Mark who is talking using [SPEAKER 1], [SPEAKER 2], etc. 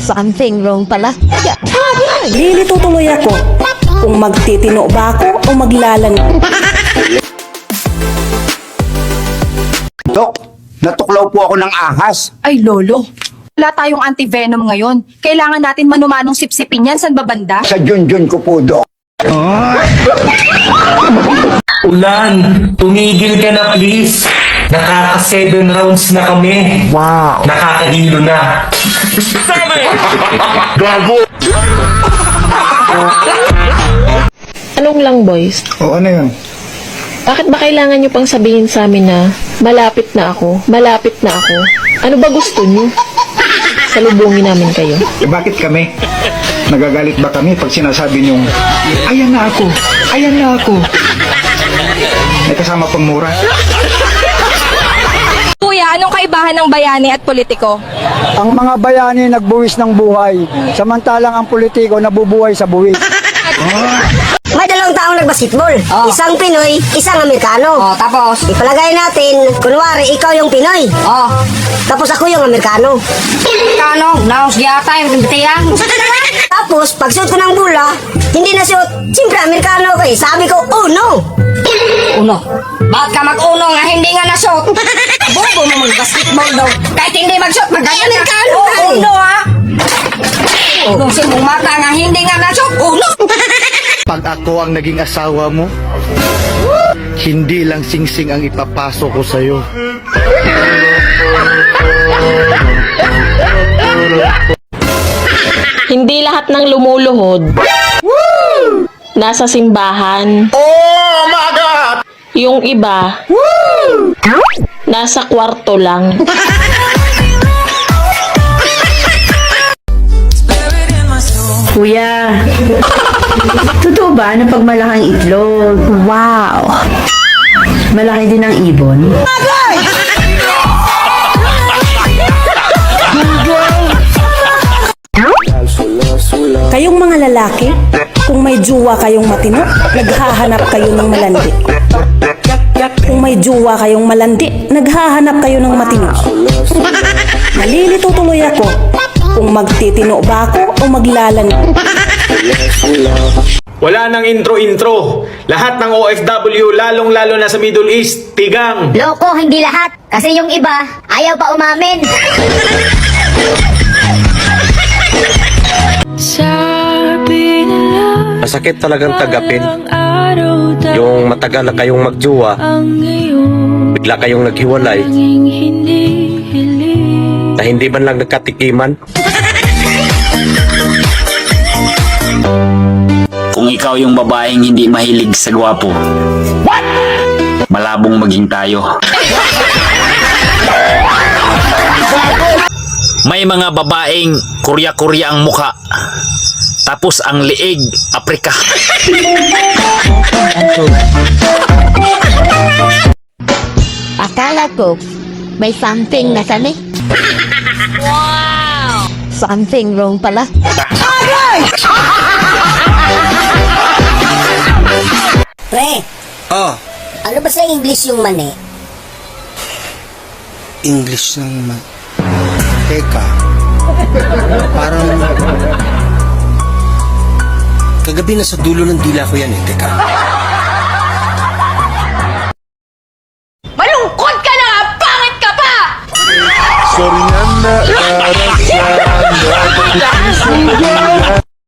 [SPEAKER 1] Something wrong pala.
[SPEAKER 2] Lilito tuloy ako kung magtitino ba ako o maglalan.
[SPEAKER 3] Dok, natuklaw po ako ng ahas.
[SPEAKER 4] Ay, Lolo. Wala tayong anti-venom ngayon. Kailangan natin manumanong sipsipin yan. San ba banda?
[SPEAKER 3] Sa junjun ko po, Dok.
[SPEAKER 5] Ulan, tumigil ka na please. Nakaka-7 rounds na kami. Wow. Nakakahilo na. Gago!
[SPEAKER 6] Anong lang, boys?
[SPEAKER 7] O ano yun?
[SPEAKER 6] Bakit ba kailangan nyo pang sabihin sa amin na malapit na ako, malapit na ako? Ano ba gusto nyo? Salubungin namin kayo.
[SPEAKER 7] Eh, bakit kami? Nagagalit ba kami pag sinasabi niyong ayan na ako, ayan na ako? May kasama pang mura.
[SPEAKER 4] Kuya, anong kaibahan ng bayani at politiko?
[SPEAKER 8] Ang mga bayani nagbuwis ng buhay, samantalang ang politiko nabubuhay sa buwis.
[SPEAKER 9] May dalawang taong nagbasketball. Isang Pinoy, isang Amerikano. Tapos? Ipalagay natin, kunwari, ikaw yung Pinoy. Tapos ako yung Amerikano. Amerikano? Naos gyata yung timbitiyan. Tapos, pag suot ko ng bula, hindi na suot. Siyempre, Amerikano ko eh. Sabi ko, uno. Uno? Bakit ka mag-uno nga hindi nga nasuot? Bobo mo mag-basketball daw. Kahit hindi mag-suot, mag-ganyan Amerikano ka. Uno ha? Kung simong mata nga hindi nga nasuot, uno.
[SPEAKER 10] Pag ako ang naging asawa mo, hindi lang singsing ang ipapasok ko sa'yo.
[SPEAKER 6] Hindi lahat ng lumuluhod nasa simbahan.
[SPEAKER 5] Oh my God!
[SPEAKER 6] Yung iba, nasa kwarto lang.
[SPEAKER 2] Kuya, totoo ba na pag malaking itlog, wow, malaki din ang ibon? Kayong mga lalaki, kung may jowa kayong matino, naghahanap kayo ng malandi. Kung may jowa kayong malandi, naghahanap kayo ng matino. Nalilito tuloy ako kung magtitino ba ako o maglalan.
[SPEAKER 5] Wala nang intro-intro. Lahat ng OFW, lalong-lalo na sa Middle East, tigang.
[SPEAKER 9] Loko, hindi lahat. Kasi yung iba, ayaw pa umamin.
[SPEAKER 11] Masakit talagang tagapin. Yung matagal na kayong magjowa, bigla kayong naghiwalay, na hindi man lang nagkatikiman.
[SPEAKER 12] Kung ikaw yung babaeng hindi mahilig sa gwapo, malabong maging tayo. May mga babaeng kurya-kurya ang mukha, tapos ang liig, Aprika.
[SPEAKER 1] Akala ko may something na sani. Wow! Something wrong pala.
[SPEAKER 9] Pre, ano ba sa English yung mani?
[SPEAKER 10] English ng Teka, parang kagabi na sa dulo ng dila ko yan eh. Teka.
[SPEAKER 4] Malungkot ka na nga! Pangit ka pa!
[SPEAKER 10] Sorry na